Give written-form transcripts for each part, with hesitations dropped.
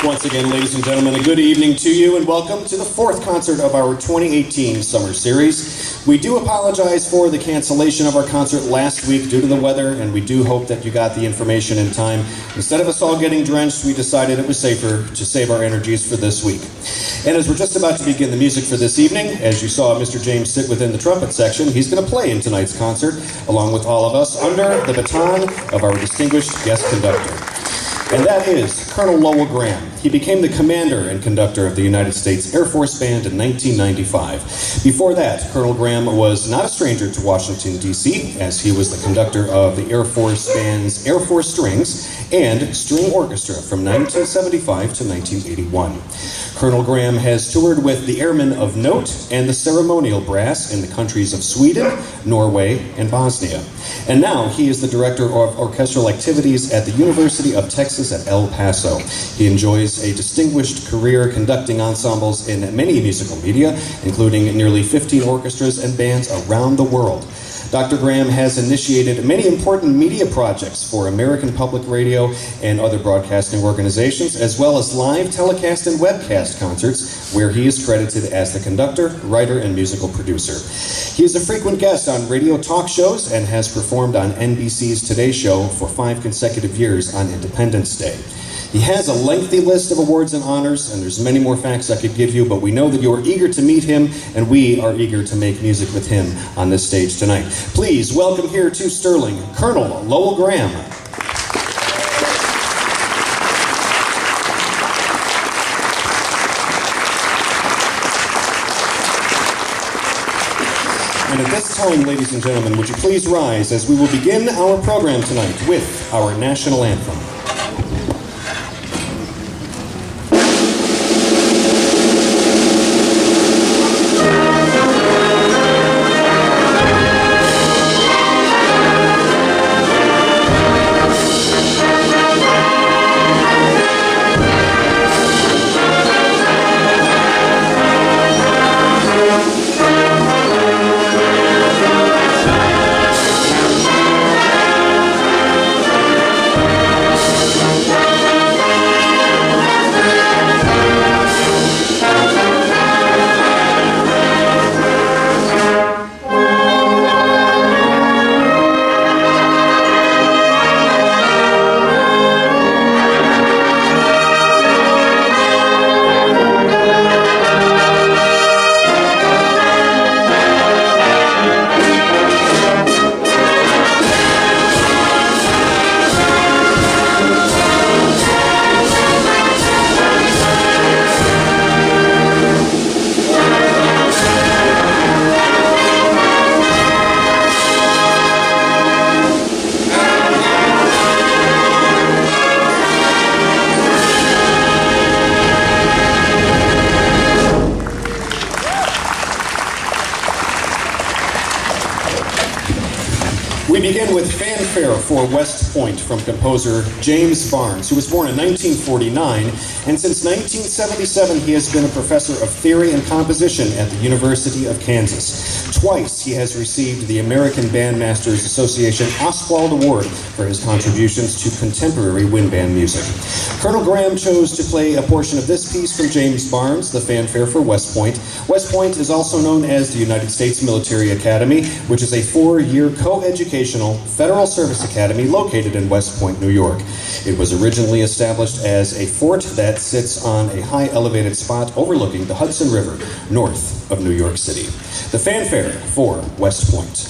Once again, ladies and gentlemen, a good evening to you and welcome to the fourth concert of our 2018 Summer Series. We do apologize for the cancellation of our concert last week due to the weather, and we do hope that you got the information in time. Instead of us all getting drenched, we decided it was safer to save our energies for this week. And as we're just about to begin the music for this evening, as you saw Mr. James sit within the trumpet section, he's going to play in tonight's concert, along with all of us, under the baton of our distinguished guest conductor. And that is Colonel Lowell Graham. He became the commander and conductor of the United States Air Force Band in 1995. Before that, Colonel Graham was not a stranger to Washington, D.C., as he was the conductor of the Air Force Band's Air Force Strings and String Orchestra from 1975 to 1981. Colonel Graham has toured with the Airmen of Note and the Ceremonial Brass in the countries of Sweden, Norway, and Bosnia. And now he is the director of orchestral activities at the University of Texas at El Paso. He enjoys a distinguished career conducting ensembles in many musical media, including nearly 15 orchestras and bands around the world. Dr. Graham has initiated many important media projects for American Public Radio and other broadcasting organizations, as well as live telecast and webcast concerts, where he is credited as the conductor, writer, and musical producer. He is a frequent guest on radio talk shows and has performed on NBC's Today Show for 5 consecutive years on Independence Day. He has a lengthy list of awards and honors, and there's many more facts I could give you, but we know that you are eager to meet him, and we are eager to make music with him on this stage tonight. Please welcome here to Sterling, Colonel Lowell Graham. And at this time, ladies and gentlemen, would you please rise as we will begin our program tonight with our national anthem. We begin with Fanfare for West Point from composer James Barnes, who was born in 1949, and since 1977 he has been a professor of theory and composition at the University of Kansas. Twice he has received the American Bandmasters Association Oswald Award for his contributions to contemporary wind band music. Colonel Graham chose to play a portion of this piece from James Barnes, the Fanfare for West Point. West Point is also known as the United States Military Academy, which is a 4-year co-educational federal service academy located in West Point, New York. It was originally established as a fort that sits on a high elevated spot overlooking the Hudson River, north of New York City. The Fanfare for West Point.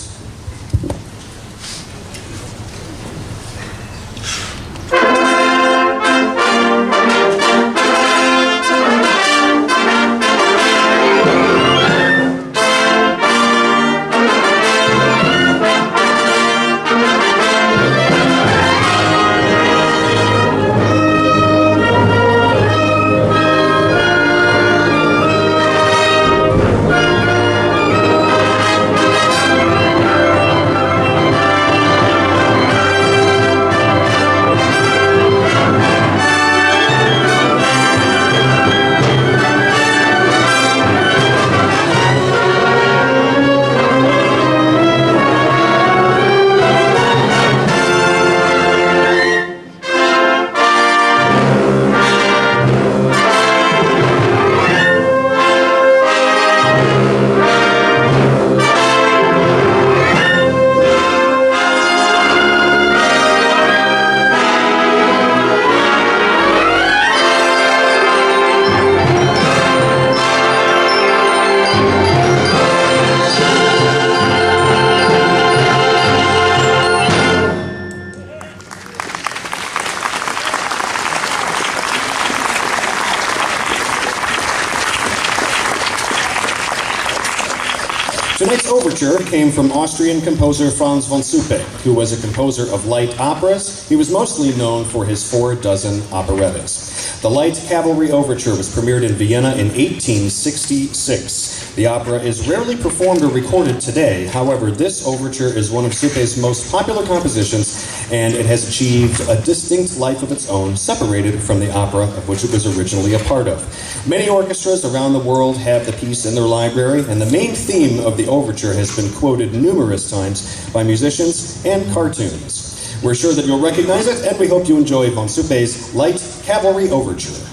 This overture came from Austrian composer Franz von Suppe, who was a composer of light operas. He was mostly known for his 4 dozen operettas. The Light Cavalry Overture was premiered in Vienna in 1866. The opera is rarely performed or recorded today. However, this overture is one of Suppe's most popular compositions, and it has achieved a distinct life of its own, separated from the opera of which it was originally a part of. Many orchestras around the world have the piece in their library, and the main theme of the overture has been quoted numerous times by musicians and cartoons. We're sure that you'll recognize it, and we hope you enjoy von Suppe's Light Cavalry Overture.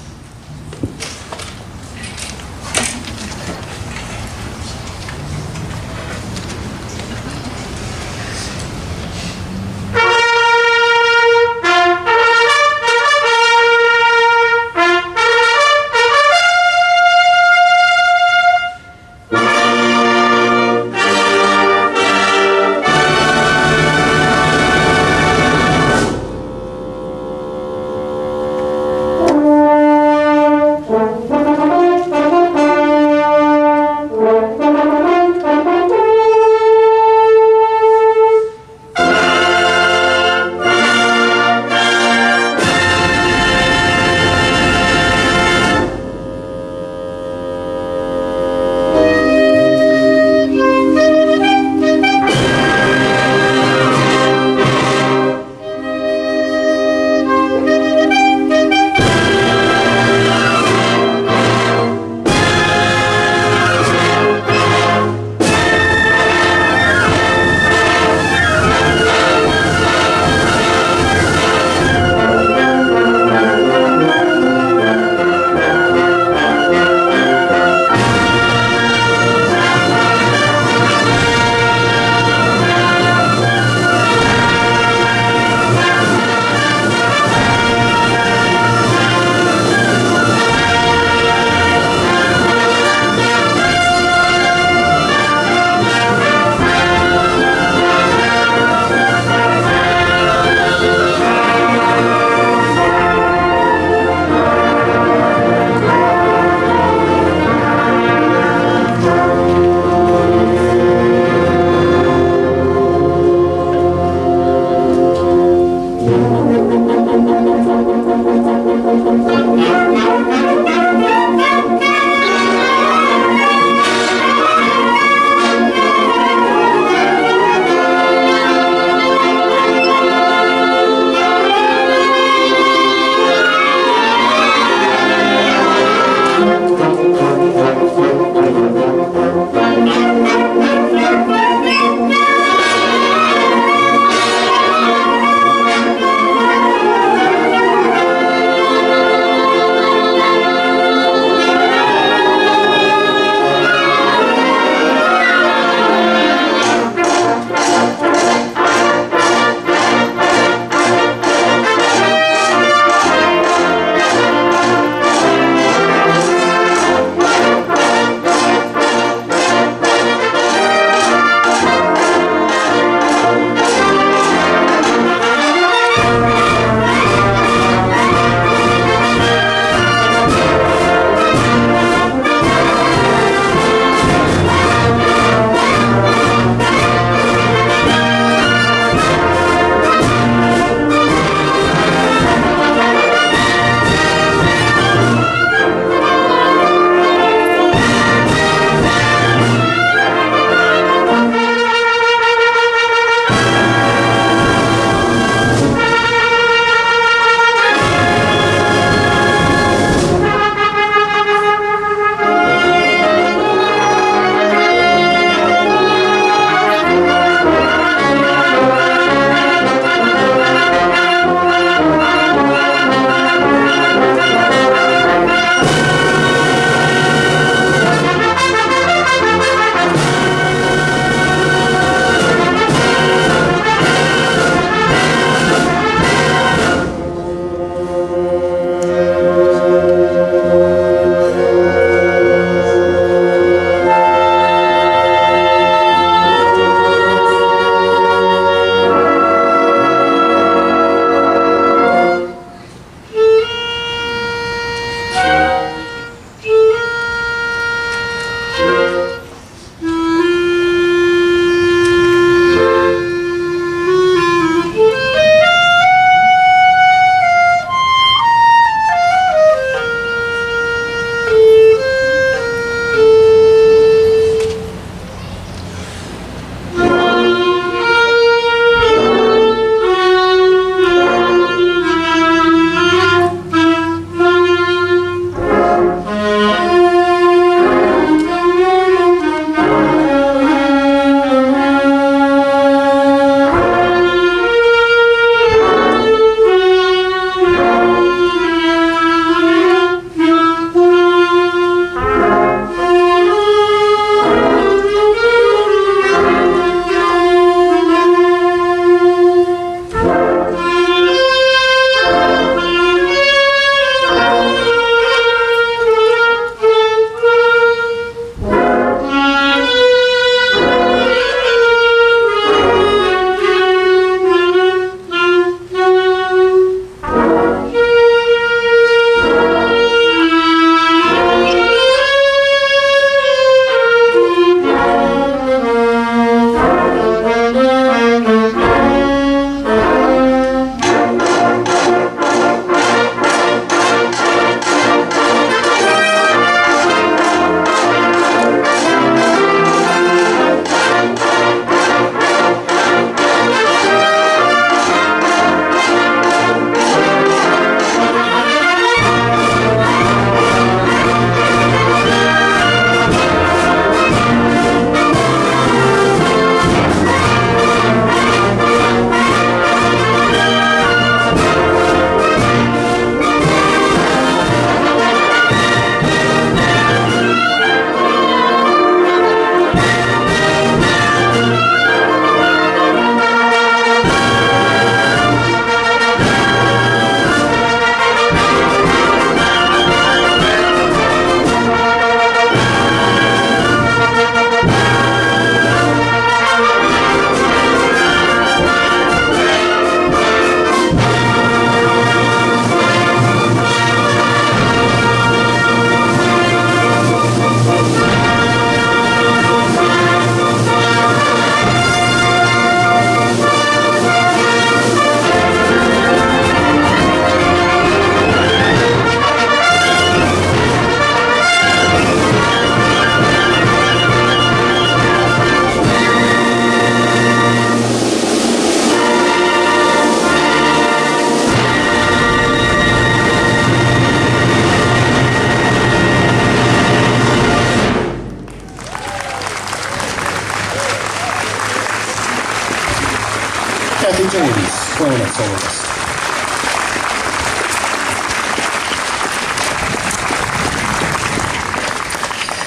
clarinet soloist.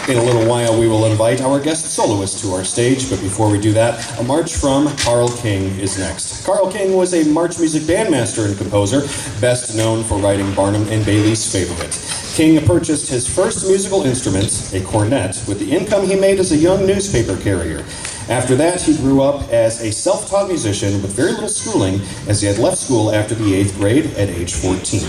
In a little while, we will invite our guest soloist to our stage, but before we do that, a march from Carl King is next. Carl King was a march music bandmaster and composer, best known for writing Barnum and Bailey's Favorite. King purchased his first musical instrument, a cornet, with the income he made as a young newspaper carrier. After that, he grew up as a self-taught musician with very little schooling, as he had left school after the 8th grade at age 14.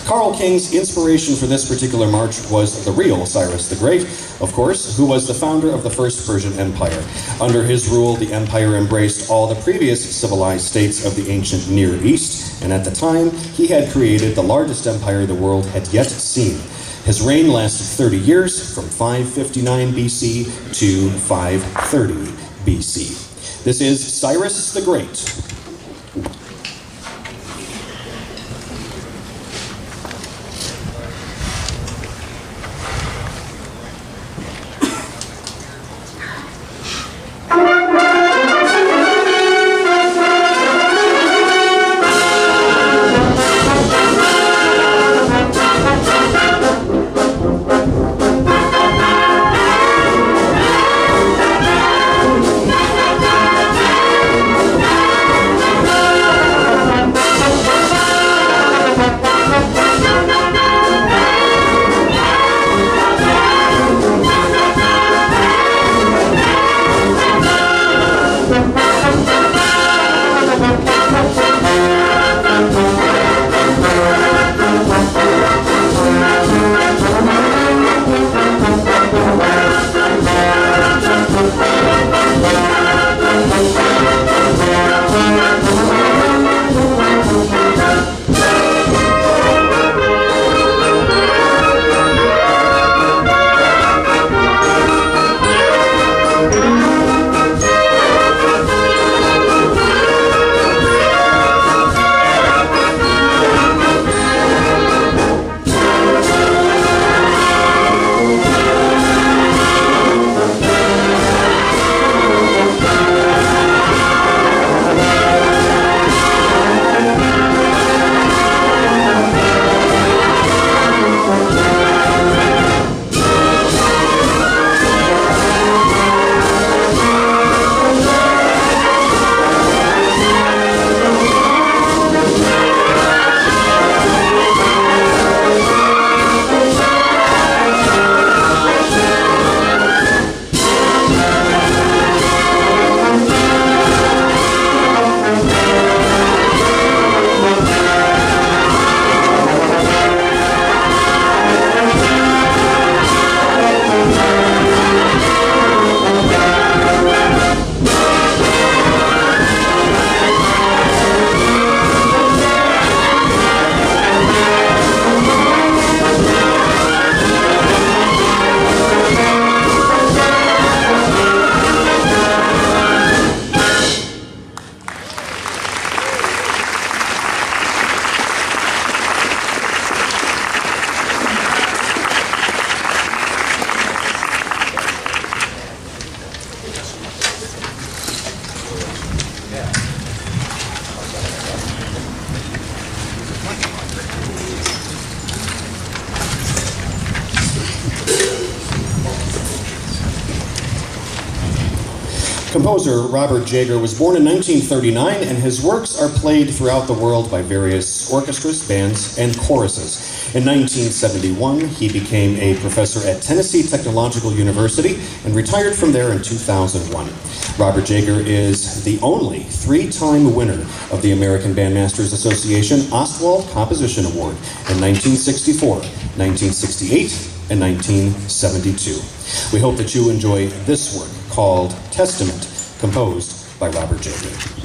Carl King's inspiration for this particular march was the real Cyrus the Great, of course, who was the founder of the First Persian Empire. Under his rule, the empire embraced all the previous civilized states of the ancient Near East, and at the time, he had created the largest empire the world had yet seen. His reign lasted 30 years, from 559 BC to 530 BC. This is Cyrus the Great. Composer Robert Jager was born in 1939, and his works are played throughout the world by various orchestras, bands, and choruses. In 1971, he became a professor at Tennessee Technological University and retired from there in 2001. Robert Jager is the only three-time winner of the American Bandmasters Association Ostwald Composition Award in 1964, 1968, and 1972. We hope that you enjoy this work called Testament, composed by Robert Jager.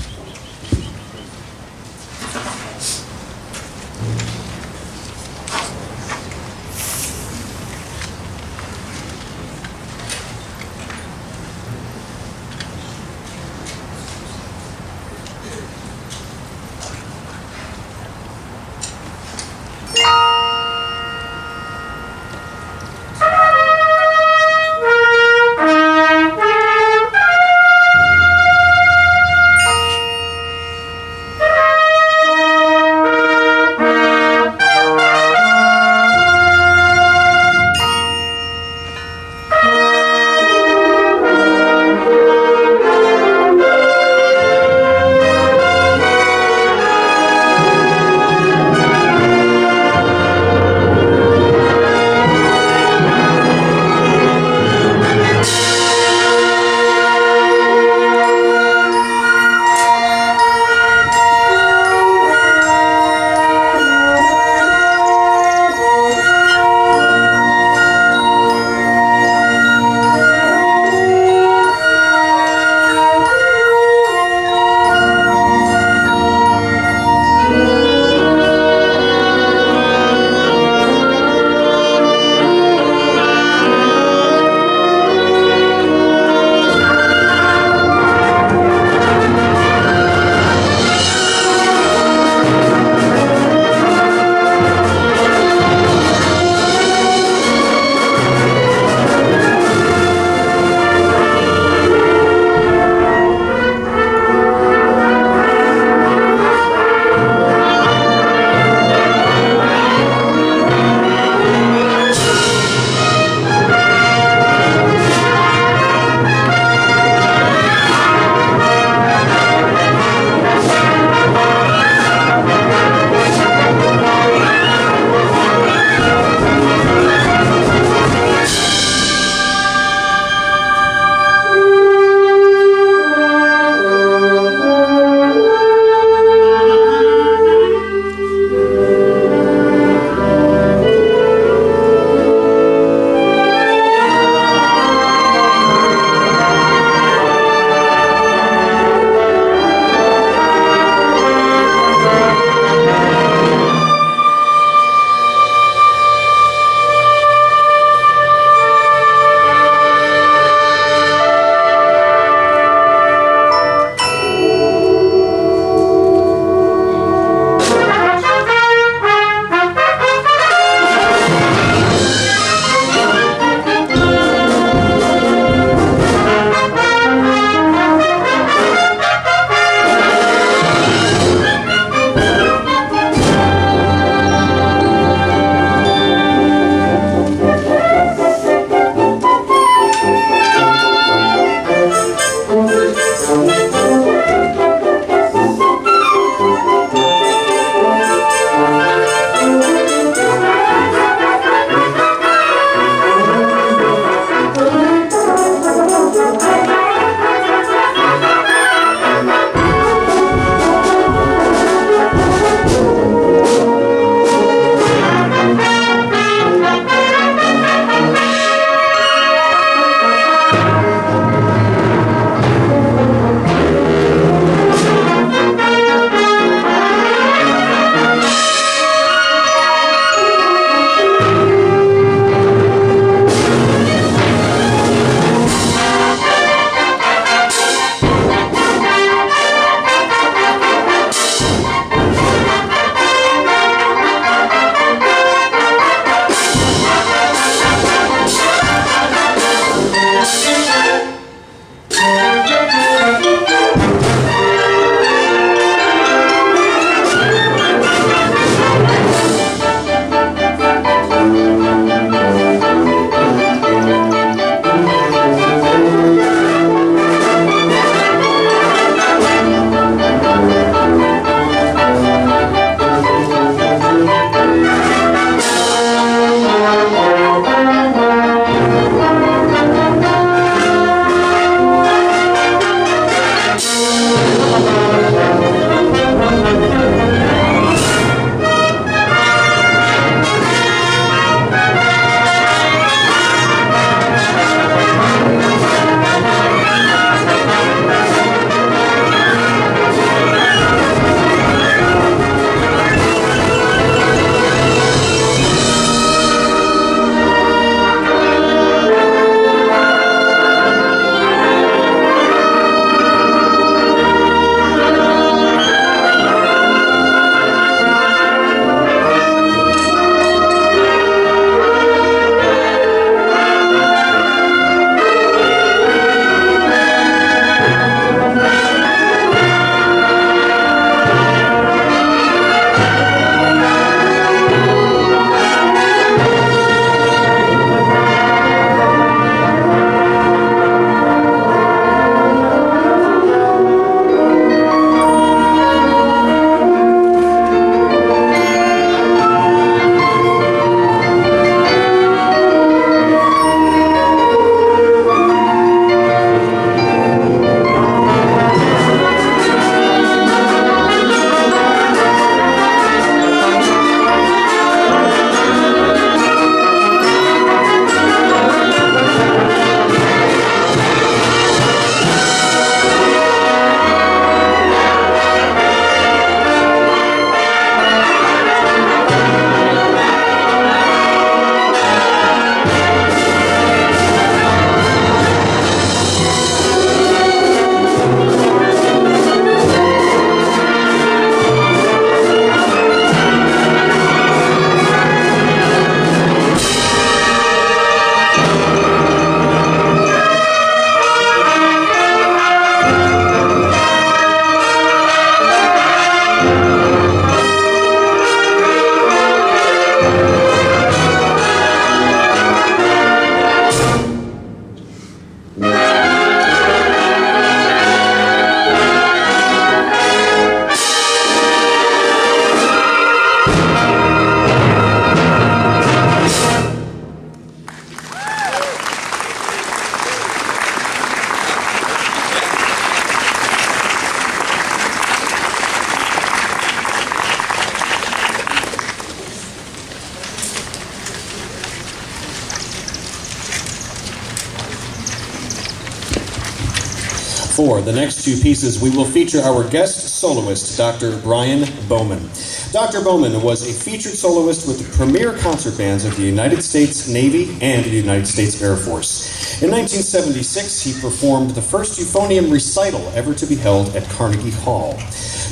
For the next two pieces, we will feature our guest soloist, Dr. Brian Bowman. Dr. Bowman was a featured soloist with the premier concert bands of the United States Navy and the United States Air Force. In 1976, he performed the first euphonium recital ever to be held at Carnegie Hall.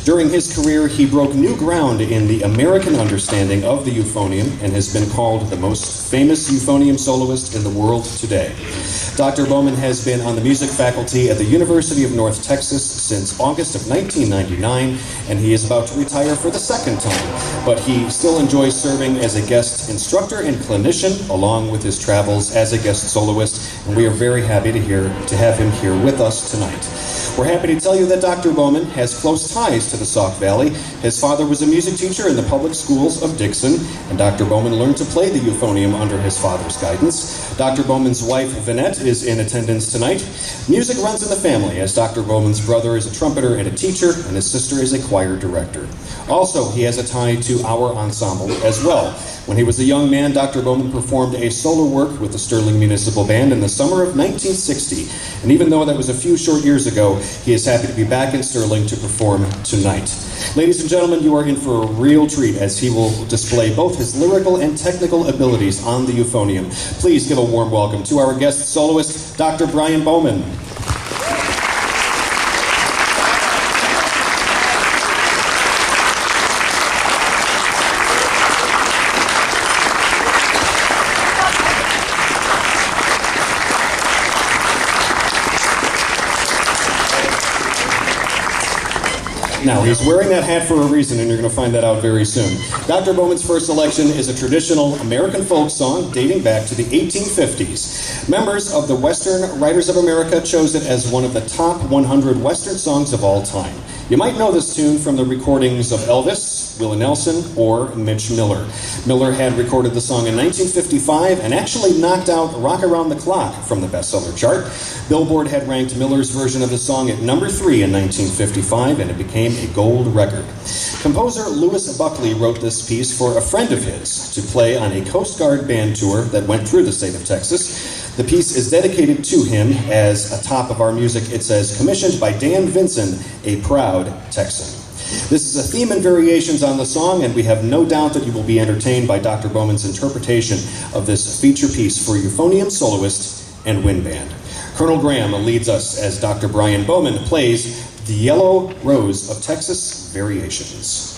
During his career, he broke new ground in the American understanding of the euphonium and has been called the most famous euphonium soloist in the world today. Dr. Bowman has been on the music faculty at the University of North Texas since August of 1999, and he is about to retire for the second time, but he still enjoys serving as a guest instructor and clinician along with his travels as a guest soloist, and we are very happy to have him here with us tonight. We're happy to tell you that Dr. Bowman has close ties to the Sauk Valley. His father was a music teacher in the public schools of Dixon, and Dr. Bowman learned to play the euphonium under his father's guidance. Dr. Bowman's wife, Vanette, is in attendance tonight. Music runs in the family, as Dr. Bowman's brother is a trumpeter and a teacher, and his sister is a choir director. Also, he has a tie to our ensemble as well. When he was a young man, Dr. Bowman performed a solo work with the Sterling Municipal Band in the summer of 1960. And even though that was a few short years ago, he is happy to be back in Sterling to perform tonight. Ladies and gentlemen, you are in for a real treat as he will display both his lyrical and technical abilities on the euphonium. Please give a warm welcome to our guest soloist, Dr. Brian Bowman. Now, he's wearing that hat for a reason, and you're going to find that out very soon. Dr. Bowman's first selection is a traditional American folk song dating back to the 1850s. Members of the Western Writers of America chose it as one of the top 100 Western songs of all time. You might know this tune from the recordings of Elvis, Willie Nelson, or Mitch Miller. Miller had recorded the song in 1955 and actually knocked out Rock Around the Clock from the bestseller chart. Billboard had ranked Miller's version of the song at number 3 in 1955, and it became a gold record. Composer Louis Buckley wrote this piece for a friend of his to play on a Coast Guard band tour that went through the state of Texas. The piece is dedicated to him as a top of our music. It says, commissioned by Dan Vinson, a proud Texan. This is a theme and variations on the song, and we have no doubt that you will be entertained by Dr. Bowman's interpretation of this feature piece for euphonium soloist and wind band. Colonel Graham leads us as Dr. Brian Bowman plays the Yellow Rose of Texas Variations.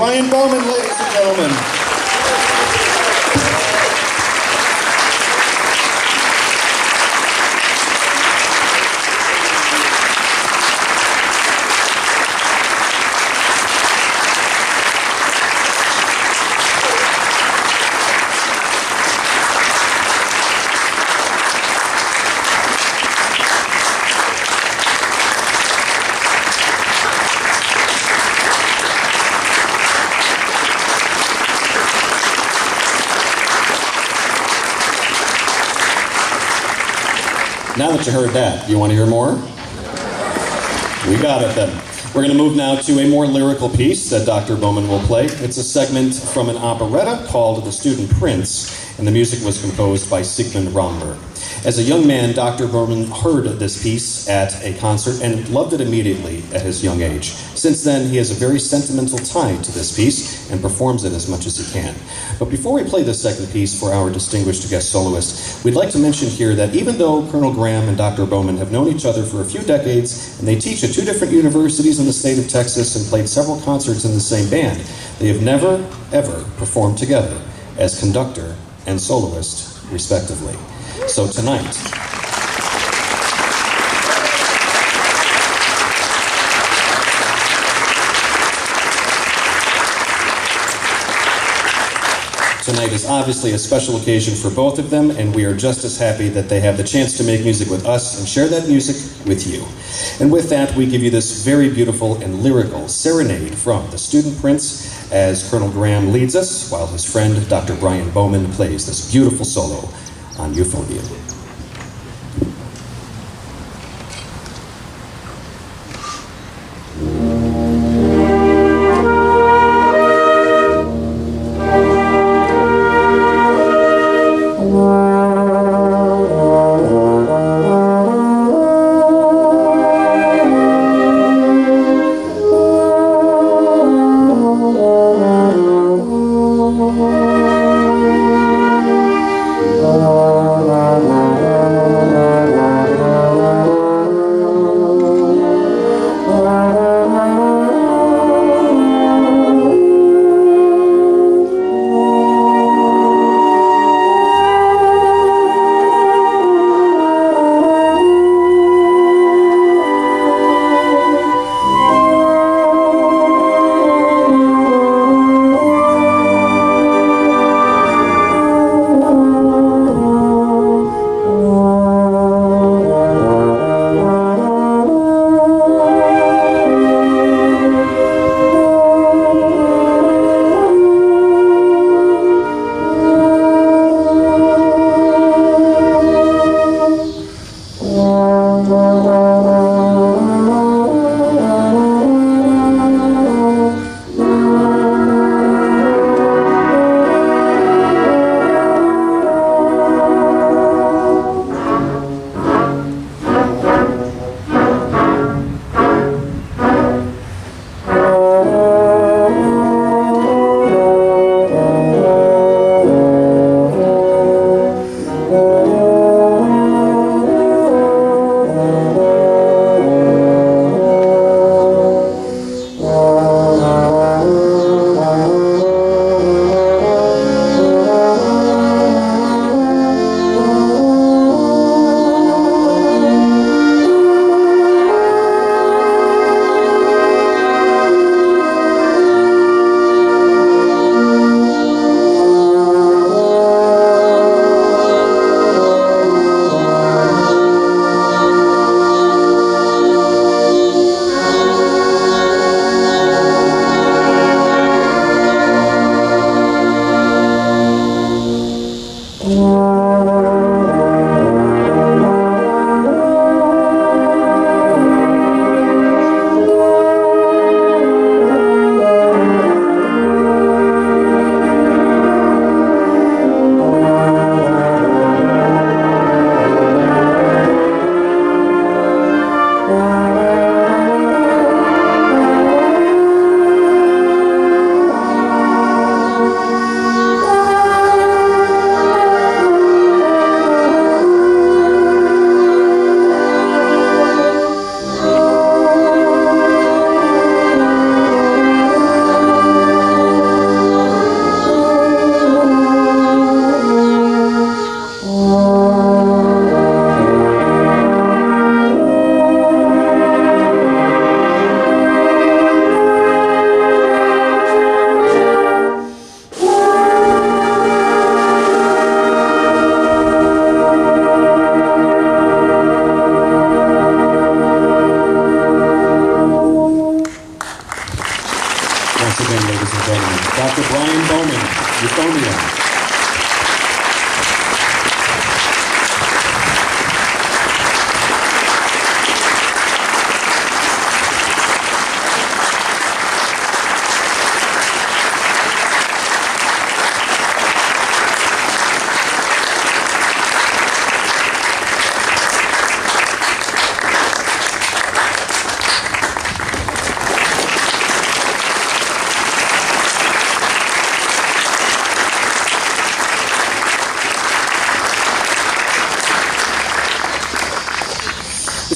Brian Bowman, ladies and gentlemen. Now that you heard that, you want to hear more? We got it then. We're going to move now to a more lyrical piece that Dr. Bowman will play. It's a segment from an operetta called The Student Prince, and the music was composed by Sigmund Romberg. As a young man, Dr. Bowman heard this piece at a concert and loved it immediately at his young age. Since then, he has a very sentimental tie to this piece and performs it as much as he can. But before we play this second piece for our distinguished guest soloist, we'd like to mention here that even though Colonel Graham and Dr. Bowman have known each other for a few decades and they teach at 2 different universities in the state of Texas and played several concerts in the same band, they have never, ever performed together as conductor and soloist, respectively. So tonight, is obviously a special occasion for both of them, and we are just as happy that they have the chance to make music with us and share that music with you. And with that, we give you this very beautiful and lyrical serenade from The Student Prince as Colonel Graham leads us, while his friend Dr. Brian Bowman plays this beautiful solo on euphonium.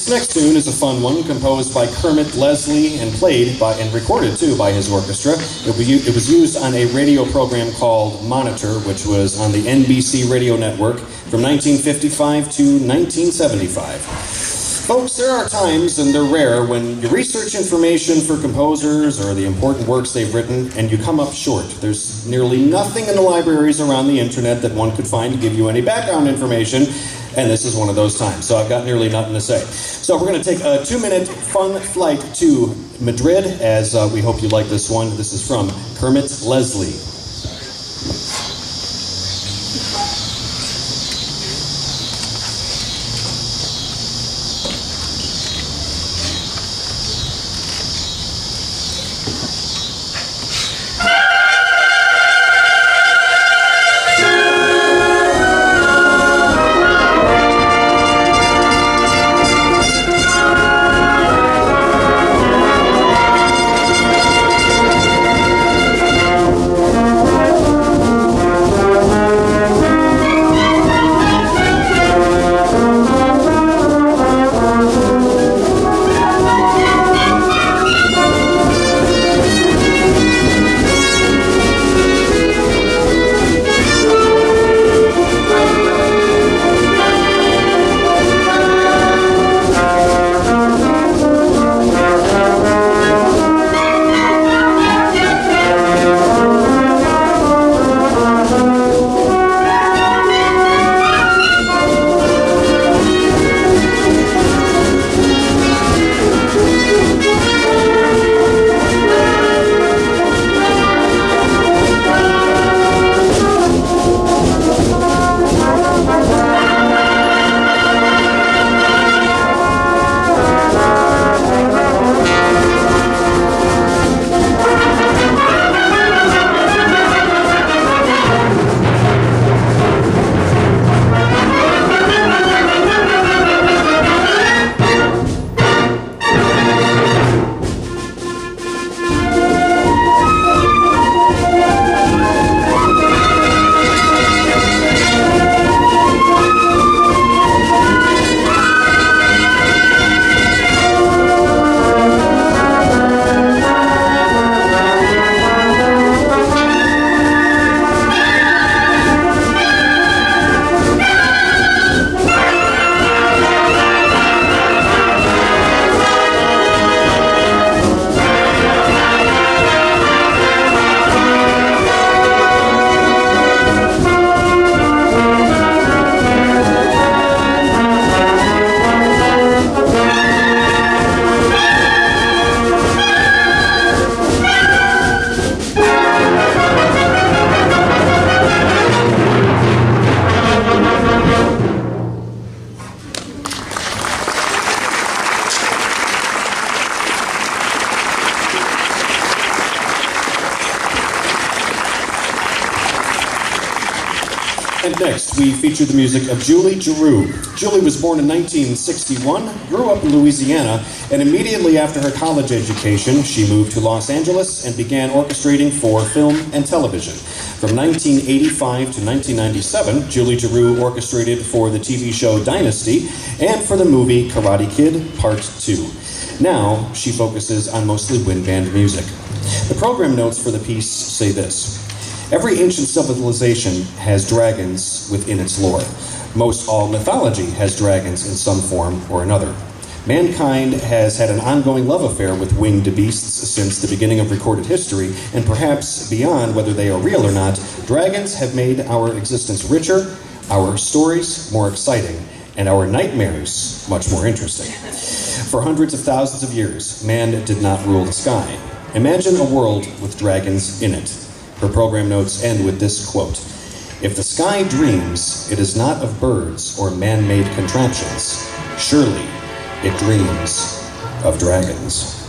This next tune is a fun one, composed by Kermit Leslie and played by and recorded too by his orchestra. It was used on a radio program called Monitor, which was on the NBC radio network from 1955 to 1975. Folks, there are times, and they're rare, when you research information for composers or the important works they've written, and you come up short. There's nearly nothing in the libraries around the internet that one could find to give you any background information, and this is one of those times. So I've got nearly nothing to say. So we're going to take a 2-minute fun flight to Madrid, as we hope you like this one. This is from Kermit Leslie. And next, we feature the music of Julie Giroux. Julie was born in 1961, grew up in Louisiana, and immediately after her college education, she moved to Los Angeles and began orchestrating for film and television. From 1985 to 1997, Julie Giroux orchestrated for the TV show Dynasty and for the movie Karate Kid Part 2. Now, she focuses on mostly wind band music. The program notes for the piece say this: every ancient civilization has dragons within its lore. Most all mythology has dragons in some form or another. Mankind has had an ongoing love affair with winged beasts since the beginning of recorded history, and perhaps beyond whether they are real or not, dragons have made our existence richer, our stories more exciting, and our nightmares much more interesting. For hundreds of thousands of years, man did not rule the sky. Imagine a world with dragons in it. Her program notes end with this quote: "If the sky dreams, it is not of birds or man-made contraptions. Surely it dreams of dragons."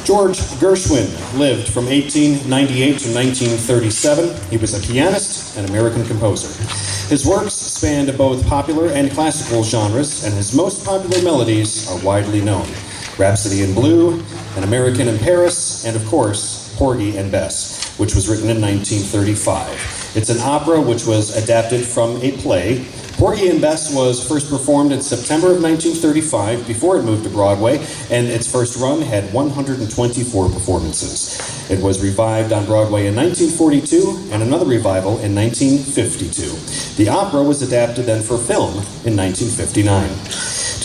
George Gershwin lived from 1898 to 1937. He was a pianist and American composer. His works spanned both popular and classical genres, and his most popular melodies are widely known. Rhapsody in Blue, An American in Paris, and of course, Porgy and Bess, which was written in 1935. It's an opera which was adapted from a play. Porgy and Bess was first performed in September of 1935 before it moved to Broadway, and its first run had 124 performances. It was revived on Broadway in 1942 and another revival in 1952. The opera was adapted then for film in 1959.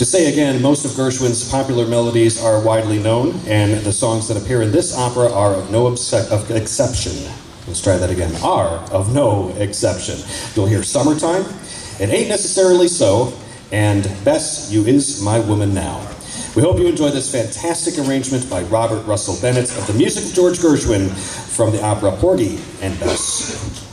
To say again, most of Gershwin's popular melodies are widely known, and the songs that appear in this opera are of no exception. Let's try that again. Are of no exception. You'll hear Summertime, It Ain't Necessarily So, and Bess, You Is My Woman Now. We hope you enjoy this fantastic arrangement by Robert Russell Bennett of the music of George Gershwin from the opera Porgy and Bess.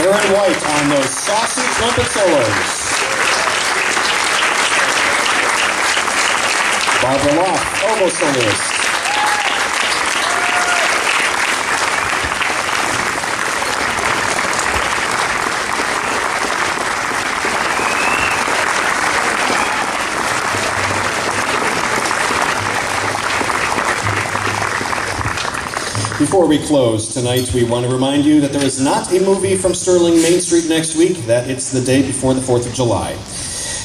Aaron White on those saucy trumpet solos. Barbara Loft, oboe soloist. Before we close tonight, we want to remind you that there is not a movie from Sterling Main Street next week, that it's the day before the 4th of July.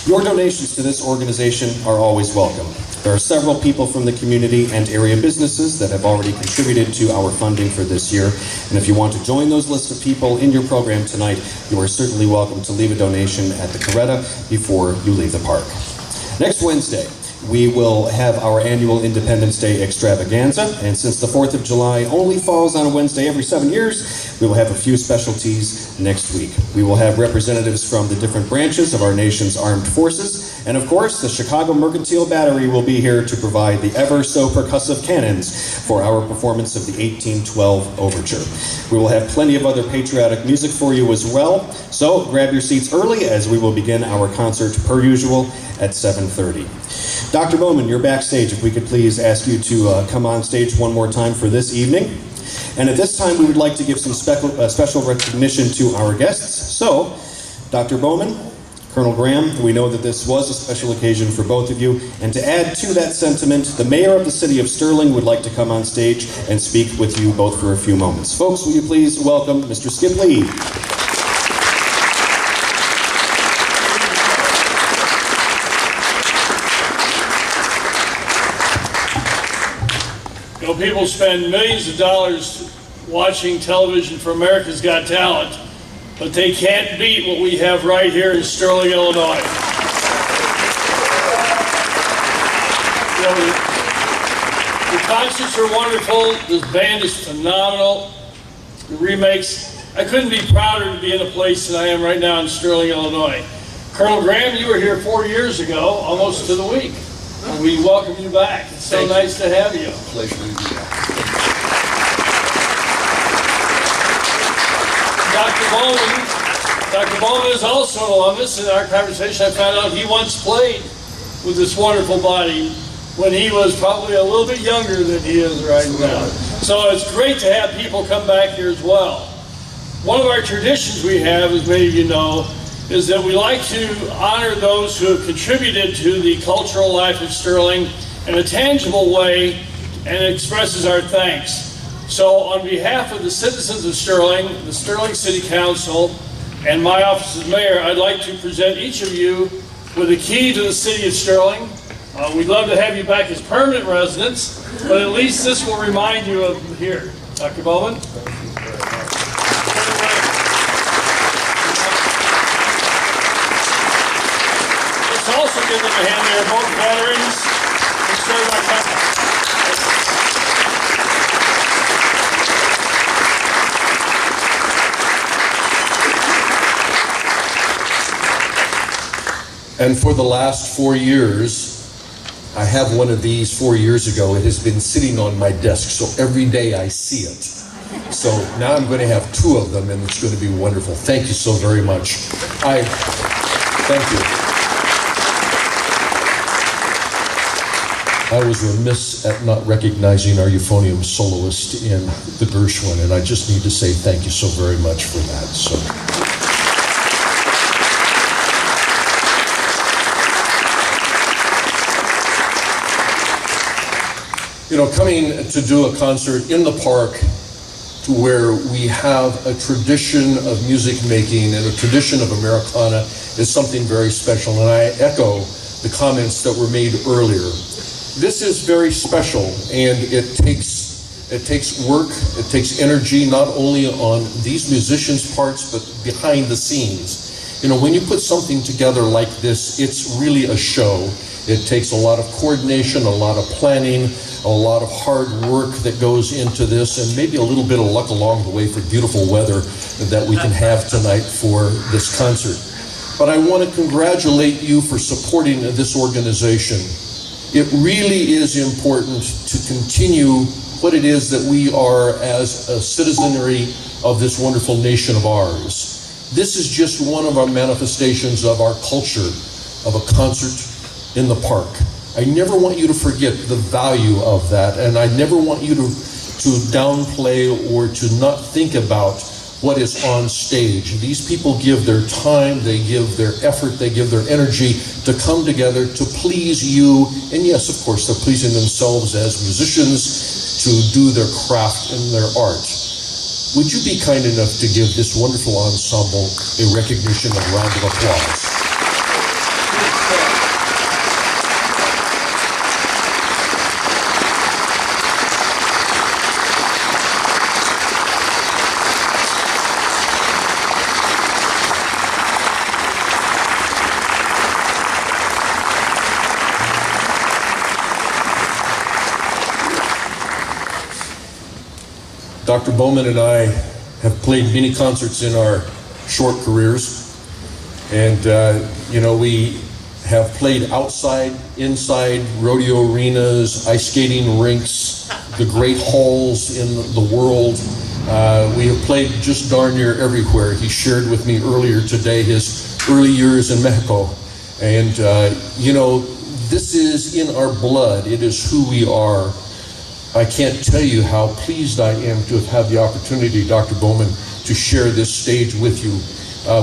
Your donations to this organization are always welcome. There are several people from the community and area businesses that have already contributed to our funding for this year, and if you want to join those lists of people in your program tonight, you are certainly welcome to leave a donation at the Coretta before you leave the park. Next Wednesday, we will have our annual Independence Day extravaganza, and since the 4th of July only falls on a Wednesday every 7 years, we will have a few specialties next week. We will have representatives from the different branches of our nation's armed forces, and of course, the Chicago Mercantile Battery will be here to provide the ever-so-percussive cannons for our performance of the 1812 Overture. We will have plenty of other patriotic music for you as well, so grab your seats early as we will begin our concert per usual at 7:30. Dr. Bowman, you're backstage. If we could please ask you to come on stage one more time for this evening. And at this time, we would like to give some special recognition to our guests. So, Dr. Bowman, Colonel Graham, we know that this was a special occasion for both of you. And to add to that sentiment, the mayor of the city of Sterling would like to come on stage and speak with you both for a few moments. Folks, will you please welcome Mr. Skip Lee. You know, people spend millions of dollars watching television for America's Got Talent, but they can't beat what we have right here in Sterling, Illinois. You know, the concerts are wonderful. The band is phenomenal. The remakes. I couldn't be prouder to be in a place that I am right now in Sterling, Illinois. Colonel Graham, you were here 4 years ago, almost to the week. We welcome you back. It's so nice to have you. Pleasure to be here. Dr. Bowman is also an alumnus. In our conversation, I found out he once played with this wonderful body when he was probably a little bit younger than he is right now. So it's great to have people come back here as well. One of our traditions we have, as many of you know, is that we like to honor those who have contributed to the cultural life of Sterling in a tangible way, and it expresses our thanks. So on behalf of the citizens of Sterling, the Sterling City Council, and my office as mayor, I'd like to present each of you with a key to the city of Sterling. We'd love to have you back as permanent residents, but at least this will remind you of here. Dr. Bowman? Also give them a hand. They're both veterans who served our country. And for the last 4 years, I have one of these 4 years ago. It has been sitting on my desk, so every day I see it. So now I'm going to have 2 of them, and it's going to be wonderful. Thank you so very much. Thank you. I was remiss at not recognizing our euphonium soloist in the Gershwin, and I just need to say thank you so very much for that. So. You know, coming to do a concert in the park to where we have a tradition of music making and a tradition of Americana is something very special, and I echo the comments that were made earlier. This is very special, and it takes work, it takes energy, not only on these musicians' parts, but behind the scenes. You know, when you put something together like this, it's really a show. It takes a lot of coordination, a lot of planning, a lot of hard work that goes into this, and maybe a little bit of luck along the way for beautiful weather that we can have tonight for this concert. But I want to congratulate you for supporting this organization. It really is important to continue what it is that we are as a citizenry of this wonderful nation of ours. This is just one of our manifestations of our culture, of a concert in the park. I never want you to forget the value of that, and I never want you to downplay or to not think about what is on stage. These people give their time, they give their effort, they give their energy to come together to please you, and yes, of course, they're pleasing themselves as musicians to do their craft and their art. Would you be kind enough to give this wonderful ensemble a recognition, a round of applause? Dr. Bowman and I have played many concerts in our short careers, and we have played outside, inside, rodeo arenas, ice skating rinks, the great halls in the world. We have played just darn near everywhere. He shared with me earlier today his early years in Mexico, and this is in our blood. It is who we are. I can't tell you how pleased I am to have had the opportunity, Dr. Bowman, to share this stage with you.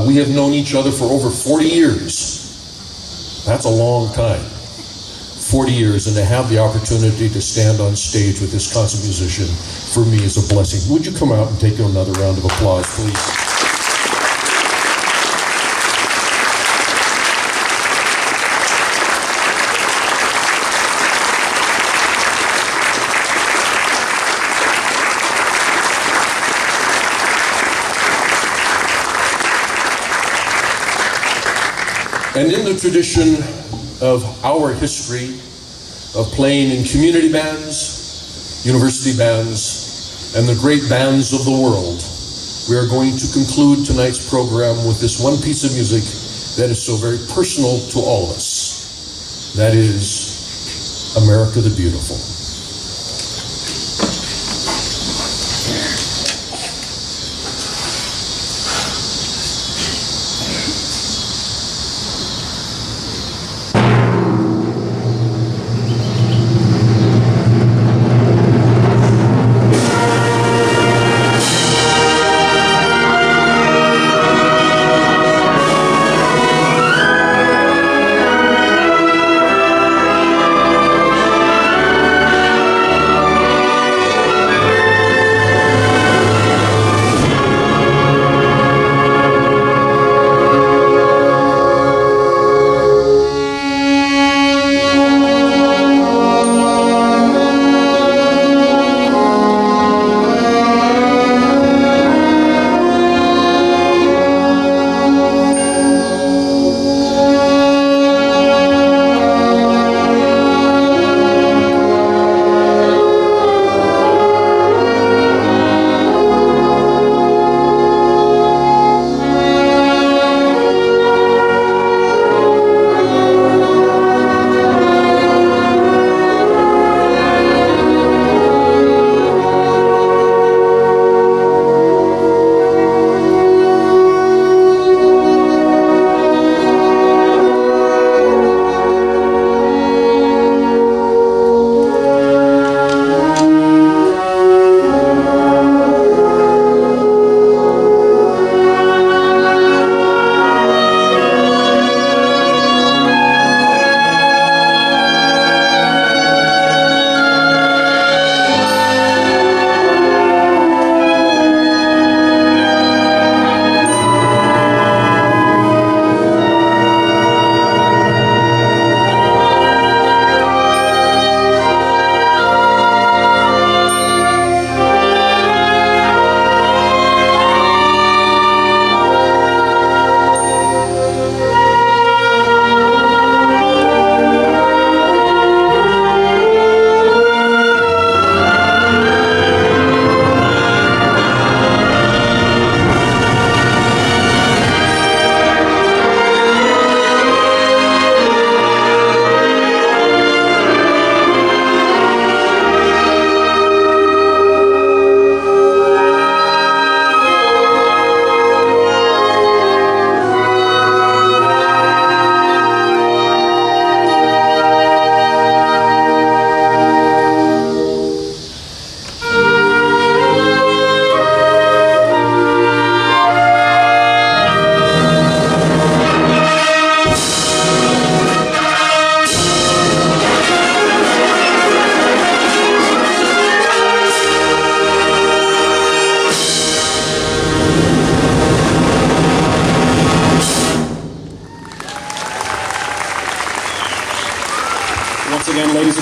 We have known each other for over 40 years. That's a long time. 40 years, and to have the opportunity to stand on stage with this concert musician, for me, is a blessing. Would you come out and take another round of applause, please? And in the tradition of our history of playing in community bands, university bands, and the great bands of the world, we are going to conclude tonight's program with this one piece of music that is so very personal to all of us. That is America the Beautiful.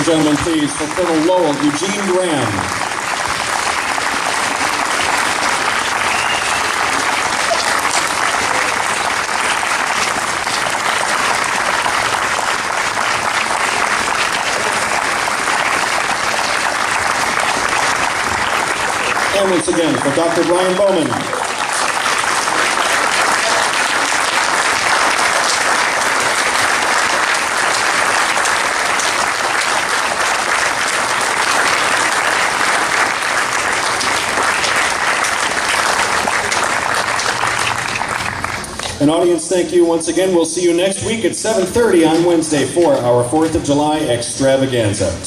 gentlemen, please, for Colonel Lowell Eugene Graham. And once again, for Dr. Brian Bowman. An audience, thank you once again. We'll see you next week at 7:30 on Wednesday for our 4th of July extravaganza.